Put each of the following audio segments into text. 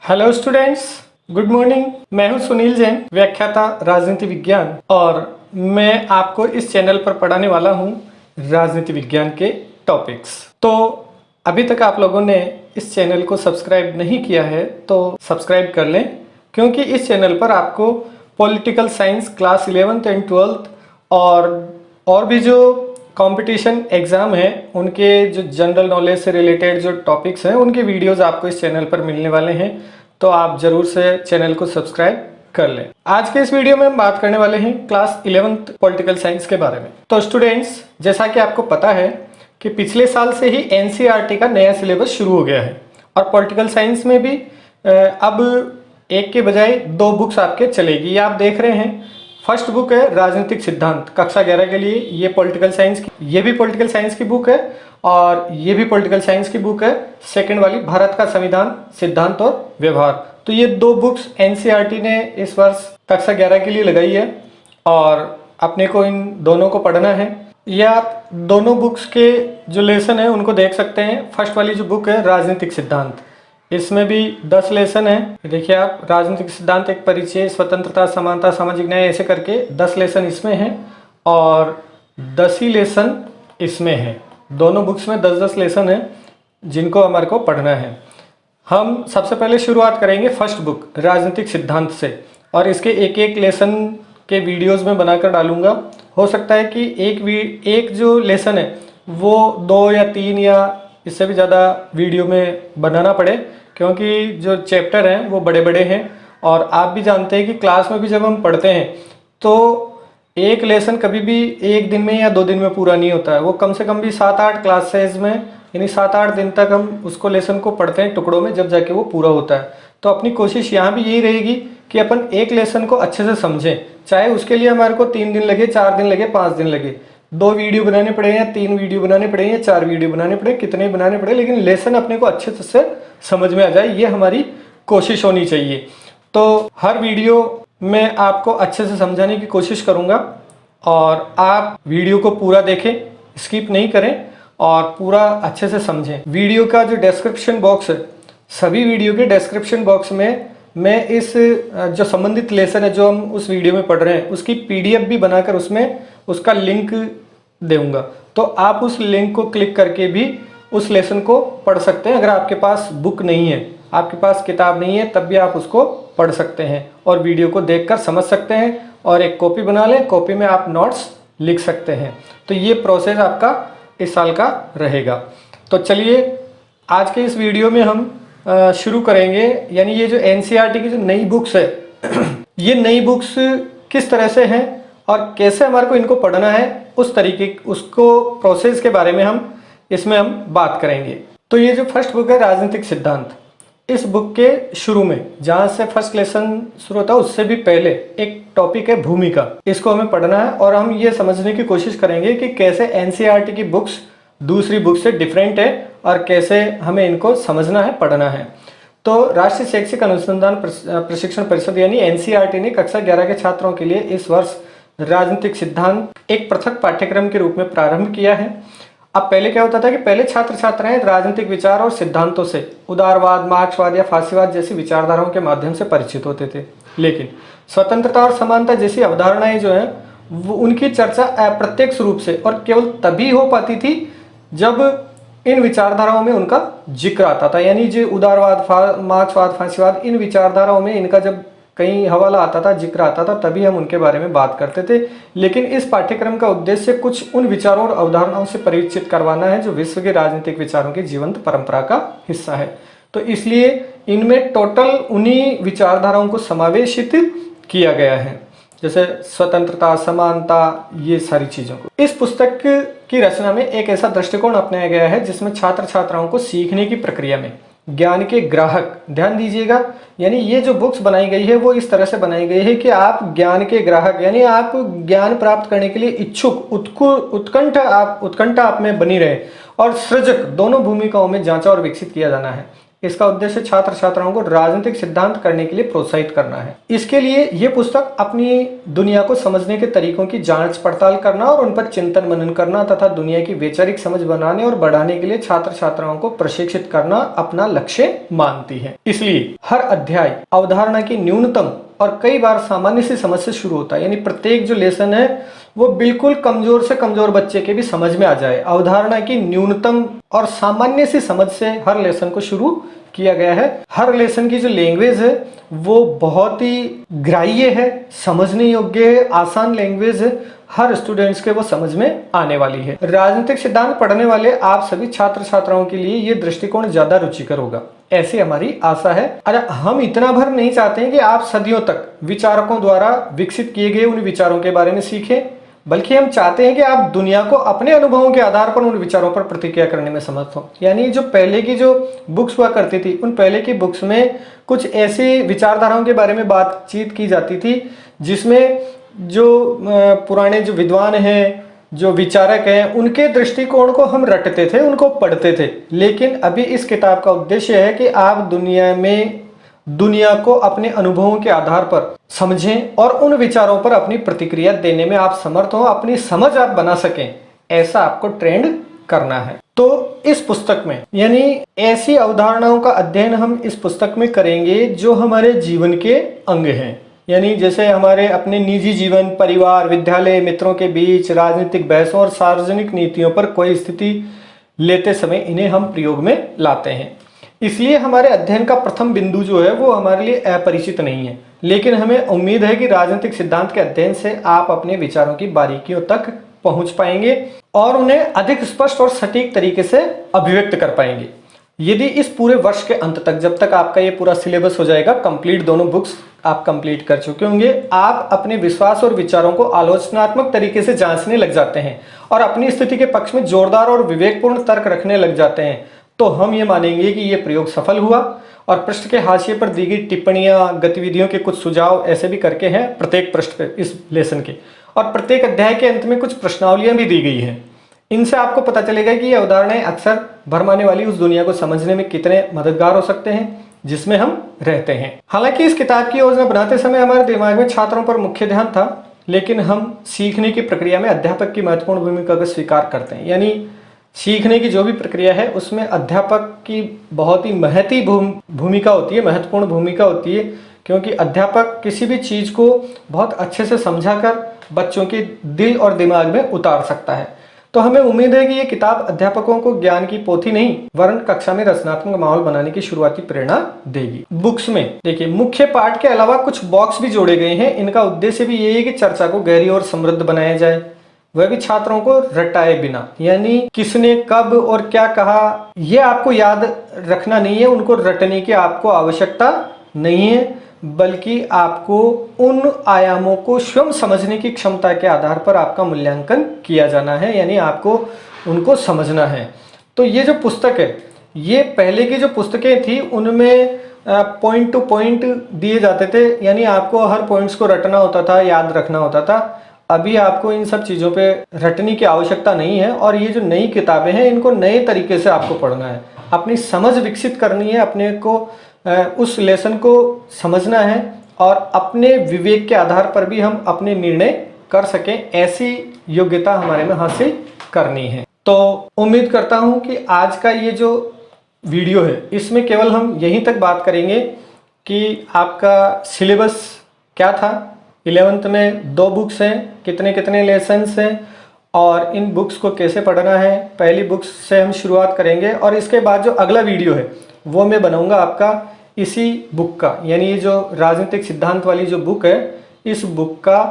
Hello students, good morning. मैं हूं सुनील जैन, व्याख्याता राजनीति विज्ञान, और मैं आपको इस चैनल पर पढ़ाने वाला हूं राजनीति विज्ञान के टॉपिक्स। तो अभी तक आप लोगों ने इस चैनल को सब्सक्राइब नहीं किया है तो सब्सक्राइब कर लें, क्योंकि इस चैनल पर आपको political science class 11th and 12th और भी जो कंपटीशन एग्ज़ाम है उनके जो जनरल नॉलेज से रिलेटेड जो टॉपिक्स हैं उनके वीडियोस आपको इस चैनल पर मिलने वाले हैं। तो आप ज़रूर से चैनल को सब्सक्राइब कर लें। आज के इस वीडियो में हम बात करने वाले हैं क्लास 11th पॉलिटिकल साइंस के बारे में। तो स्टूडेंट्स, जैसा कि आपको पता है कि पिछले साल से ही एनसीईआरटी का नया सिलेबस शुरू हो गया है और पॉलिटिकल साइंस में भी अब एक के बजाय 2 बुक्स आपके चलेगी। ये आप देख रहे हैं, फर्स्ट बुक है राजनीतिक सिद्धांत कक्षा 11 के लिए, ये पॉलिटिकल साइंस की, ये भी पॉलिटिकल साइंस की बुक है और ये भी पॉलिटिकल साइंस की बुक है। सेकंड वाली भारत का संविधान सिद्धांत और व्यवहार। तो ये 2 बुक्स एनसीईआरटी ने इस वर्ष कक्षा 11 के लिए लगाई है और अपने को इन दोनों को पढ़ना है। ये आप दोनों बुक्स के जो लेसन है उनको देख सकते हैं। फर्स्ट वाली जो बुक है राजनीतिक सिद्धांत, इसमें भी 10 लेसन है। देखिए आप, राजनीतिक सिद्धांत एक परिचय, स्वतंत्रता, समानता, सामाजिक न्याय, ऐसे करके 10 लेसन इसमें हैं और 10 ही लेसन इसमें हैं। दोनों बुक्स में 10-10 लेसन हैं जिनको हमारे को पढ़ना है। हम सबसे पहले शुरुआत करेंगे फर्स्ट बुक राजनीतिक सिद्धांत से और इसके एक लेसन के वीडियोज़ में बनाकर डालूंगा। हो सकता है कि एक जो लेसन है वो 2 या 3 या इससे भी ज़्यादा वीडियो में बनाना पड़े, क्योंकि जो चैप्टर हैं वो बड़े बड़े हैं और आप भी जानते हैं कि क्लास में भी जब हम पढ़ते हैं तो एक लेसन कभी भी एक दिन में या 2 दिन में पूरा नहीं होता है। वो कम से कम भी 7-8 क्लासेज में, यानी 7-8 दिन तक हम उसको लेसन को पढ़ते हैं टुकड़ों में, जब जाके वो पूरा होता है। तो अपनी कोशिश यहाँ भी यही रहेगी कि अपन एक लेसन को अच्छे से समझें, चाहे उसके लिए हमारे को 3 दिन लगे, 4 दिन लगे, 5 दिन लगे, 2 वीडियो बनाने पड़े या 3 वीडियो बनाने पड़े या 4 वीडियो बनाने पड़े, कितने बनाने पड़े, लेकिन लेसन अपने को अच्छे से समझ में आ जाए, ये हमारी कोशिश होनी चाहिए। तो हर वीडियो में आपको अच्छे से समझाने की कोशिश करूँगा और आप वीडियो को पूरा देखें, स्किप नहीं करें और पूरा अच्छे से समझें। वीडियो का जो डिस्क्रिप्शन बॉक्स है, सभी वीडियो के डिस्क्रिप्शन बॉक्स में मैं इस जो संबंधित लेसन है जो हम उस वीडियो में पढ़ रहे हैं उसकी PDF भी बनाकर उसमें उसका लिंक दूंगा। तो आप उस लिंक को क्लिक करके भी उस लेसन को पढ़ सकते हैं। अगर आपके पास बुक नहीं है, आपके पास किताब नहीं है, तब भी आप उसको पढ़ सकते हैं और वीडियो को देखकर समझ सकते हैं और एक कॉपी बना लें, कॉपी में आप नोट्स लिख सकते हैं। तो ये प्रोसेस आपका इस साल का रहेगा। तो चलिए आज के इस वीडियो में हम शुरू करेंगे, यानी ये जो एनसीईआरटी की जो नई बुक्स है ये नई बुक्स किस तरह से हैं और कैसे हमारे को इनको पढ़ना है, उस तरीके उसको प्रोसेस के बारे में हम बात करेंगे। तो ये जो फर्स्ट बुक है राजनीतिक सिद्धांत, इस बुक के शुरू में जहाँ से फर्स्ट लेसन शुरू होता है उससे भी पहले एक टॉपिक है भूमिका। इसको हमें पढ़ना है और हम ये समझने की कोशिश करेंगे कि कैसे एनसीईआरटी की बुक्स दूसरी बुक से डिफरेंट है और कैसे हमें इनको समझना है, पढ़ना है। तो राष्ट्रीय शैक्षिक अनुसंधान प्रशिक्षण परिषद यानी एनसीईआरटी ने कक्षा 11 के छात्रों के लिए इस वर्ष राजनीतिक सिद्धांत एक पृथक पाठ्यक्रम के रूप में प्रारंभ किया है। अब पहले क्या होता था कि पहले छात्र छात्राएं राजनीतिक विचार और सिद्धांतों से उदारवाद, मार्क्सवाद या फासीवाद जैसी विचारधाराओं के माध्यम से परिचित होते थे, लेकिन स्वतंत्रता और समानता जैसी अवधारणाएं जो है वो उनकी चर्चा अप्रत्यक्ष रूप से और केवल तभी हो पाती थी जब इन विचारधाराओं में उनका जिक्र आता था। यानी जो उदारवाद, मार्क्सवाद, फासीवाद, इन विचारधाराओं में इनका जब कहीं हवाला आता था, जिक्र आता था, तभी हम उनके बारे में बात करते थे। लेकिन इस पाठ्यक्रम का उद्देश्य कुछ उन विचारों और अवधारणाओं से परिचित करवाना है जो विश्व के राजनीतिक विचारों की जीवंत परंपरा का हिस्सा है। तो इसलिए इनमें टोटल उन्हीं विचारधाराओं को समावेशित किया गया है, जैसे स्वतंत्रता, समानता, ये सारी चीज़ों को। इस पुस्तक की रचना में एक ऐसा दृष्टिकोण अपनाया गया है जिसमें छात्र छात्राओं को सीखने की प्रक्रिया में ज्ञान के ग्राहक, ध्यान दीजिएगा, यानी ये जो बुक्स बनाई गई है वो इस तरह से बनाई गई है कि आप ज्ञान के ग्राहक, यानी आप ज्ञान प्राप्त करने के लिए इच्छुक, उत्कंठा आप में बनी रहे और सृजक दोनों भूमिकाओं में जांचा और विकसित किया जाना है। इसका उद्देश्य छात्र छात्राओं को राजनीतिक सिद्धांत करने के लिए प्रोत्साहित करना है। इसके लिए ये पुस्तक अपनी दुनिया को समझने के तरीकों की जांच पड़ताल करना और उन पर चिंतन मनन करना तथा दुनिया की वैचारिक समझ बनाने और बढ़ाने के लिए छात्र छात्राओं को प्रशिक्षित करना अपना लक्ष्य मानती है। इसलिए हर अध्याय अवधारणा की न्यूनतम और कई बार सामान्य सी समझ से शुरू होता है, यानी प्रत्येक जो लेसन है वो बिल्कुल कमजोर से कमजोर बच्चे के भी समझ में आ जाए। अवधारणा की न्यूनतम और सामान्य सी समझ से हर लेसन को शुरू किया गया है। हर लेसन की जो लैंग्वेज है वो बहुत ही ग्राह्य है, समझने योग्य है, आसान लैंग्वेज है, हर स्टूडेंट्स के वो समझ में आने वाली है। राजनीतिक सिद्धांत पढ़ने वाले आप सभी छात्र छात्राओं के लिए ये दृष्टिकोण ज्यादा रुचिकर होगा, ऐसी हमारी आशा है। अरे हम इतना भर नहीं चाहते हैं कि आप सदियों तक विचारकों द्वारा विकसित किए गए उन विचारों के बारे में सीखें, बल्कि हम चाहते हैं कि आप दुनिया को अपने अनुभवों के आधार पर उन विचारों पर प्रतिक्रिया करने में समर्थ हो। यानी जो पहले की जो बुक्स हुआ करती थी, उन पहले की बुक्स में कुछ ऐसी विचारधाराओं के बारे में बातचीत की जाती थी जिसमें जो पुराने जो विद्वान हैं, जो विचारक हैं, उनके दृष्टिकोण को हम रटते थे, उनको पढ़ते थे। लेकिन अभी इस किताब का उद्देश्य है कि आप दुनिया को अपने अनुभवों के आधार पर समझें और उन विचारों पर अपनी प्रतिक्रिया देने में आप समर्थ हो, अपनी समझ आप बना सकें, ऐसा आपको ट्रेंड करना है। तो इस पुस्तक में यानी ऐसी अवधारणाओं का अध्ययन हम इस पुस्तक में करेंगे जो हमारे जीवन के अंग हैं। यानी जैसे हमारे अपने निजी जीवन, परिवार, विद्यालय, मित्रों के बीच, राजनीतिक बहसों और सार्वजनिक नीतियों पर कोई स्थिति लेते समय इन्हें हम प्रयोग में लाते हैं। इसलिए हमारे अध्ययन का प्रथम बिंदु जो है वो हमारे लिए अपरिचित नहीं है, लेकिन हमें उम्मीद है कि राजनीतिक सिद्धांत के अध्ययन से आप अपने विचारों की बारीकियों तक पहुंच पाएंगे और उन्हें अधिक स्पष्ट और सटीक तरीके से अभिव्यक्त कर पाएंगे। यदि इस पूरे वर्ष के अंत तक, जब तक आपका ये पूरा सिलेबस हो जाएगा कंप्लीट, दोनों बुक्स आप कंप्लीट कर चुके होंगे, आप अपने विश्वास और विचारों को आलोचनात्मक तरीके से जांचने लग जाते हैं और अपनी स्थिति के पक्ष में जोरदार और विवेकपूर्ण तर्क रखने लग जाते हैं, तो हम ये मानेंगे कि ये प्रयोग सफल हुआ। और पृष्ठ के हाशिए पर दी गई टिप्पणियां, गतिविधियों के कुछ सुझाव ऐसे भी करके हैं प्रत्येक पृष्ठ पे इस लेसन के, और प्रत्येक अध्याय के अंत में कुछ प्रश्नावलियां भी दी गई हैं। इनसे आपको पता चलेगा कि ये अवधारणाएं अक्सर भरमाने वाली उस दुनिया को समझने में कितने मददगार हो सकते हैं जिसमें हम रहते हैं। हालांकि इस किताब की योजना बनाते समय हमारे दिमाग में छात्रों पर मुख्य ध्यान था, लेकिन हम सीखने की प्रक्रिया में अध्यापक की महत्वपूर्ण भूमिका को स्वीकार करते हैं। यानी सीखने की जो भी प्रक्रिया है उसमें अध्यापक की बहुत ही भूमिका होती है, महत्वपूर्ण भूमिका होती है, क्योंकि अध्यापक किसी भी चीज को बहुत अच्छे से समझाकर बच्चों के दिल और दिमाग में उतार सकता है। तो हमें उम्मीद है कि ये किताब अध्यापकों को ज्ञान की पोथी नहीं वरन कक्षा में रचनात्मक माहौल बनाने की शुरुआती प्रेरणा देगी। बुक्स में देखिए मुख्य पाठ के अलावा कुछ बॉक्स भी जोड़े गए हैं। इनका उद्देश्य भी यही है कि चर्चा को गहरी और समृद्ध बनाया जाए, वह भी छात्रों को रटाए बिना। यानी किसने कब और क्या कहा ये आपको याद रखना नहीं है, उनको रटने की आपको आवश्यकता नहीं है, बल्कि आपको उन आयामों को स्वयं समझने की क्षमता के आधार पर आपका मूल्यांकन किया जाना है, यानी आपको उनको समझना है। तो ये जो पुस्तक है, ये पहले की जो पुस्तकें थी उनमें पॉइंट टू पॉइंट दिए जाते थे, यानी आपको हर पॉइंट्स को रटना होता था, याद रखना होता था। अभी आपको इन सब चीज़ों पे रटने की आवश्यकता नहीं है, और ये जो नई किताबें हैं इनको नए तरीके से आपको पढ़ना है, अपनी समझ विकसित करनी है, अपने को उस लेसन को समझना है और अपने विवेक के आधार पर भी हम अपने निर्णय कर सकें, ऐसी योग्यता हमारे में हासिल करनी है। तो उम्मीद करता हूं कि आज का ये जो वीडियो है इसमें केवल हम यहीं तक बात करेंगे कि आपका सिलेबस क्या था। 11th में 2 बुक्स हैं, कितने कितने लेसन्स हैं और इन बुक्स को कैसे पढ़ना है, पहली बुक्स से हम शुरुआत करेंगे। और इसके बाद जो अगला वीडियो है वो मैं बनाऊंगा आपका इसी बुक का, यानी ये जो राजनीतिक सिद्धांत वाली जो बुक है, इस बुक का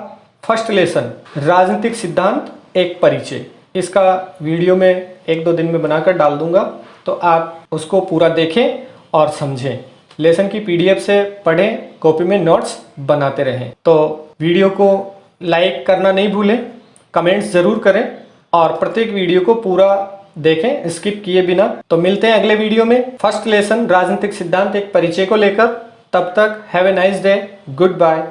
फर्स्ट लेसन राजनीतिक सिद्धांत एक परिचय, इसका वीडियो मैं 1-2 दिन में बनाकर डाल दूंगा, तो आप उसको पूरा देखें और समझें। लेसन की PDF से पढ़ें, कॉपी में नोट्स बनाते रहें। तो वीडियो को लाइक करना नहीं भूलें, कमेंट्स ज़रूर करें और प्रत्येक वीडियो को पूरा देखें स्किप किए बिना। तो मिलते हैं अगले वीडियो में फर्स्ट लेसन राजनीतिक सिद्धांत एक परिचय को लेकर। तब तक have a nice day, good bye.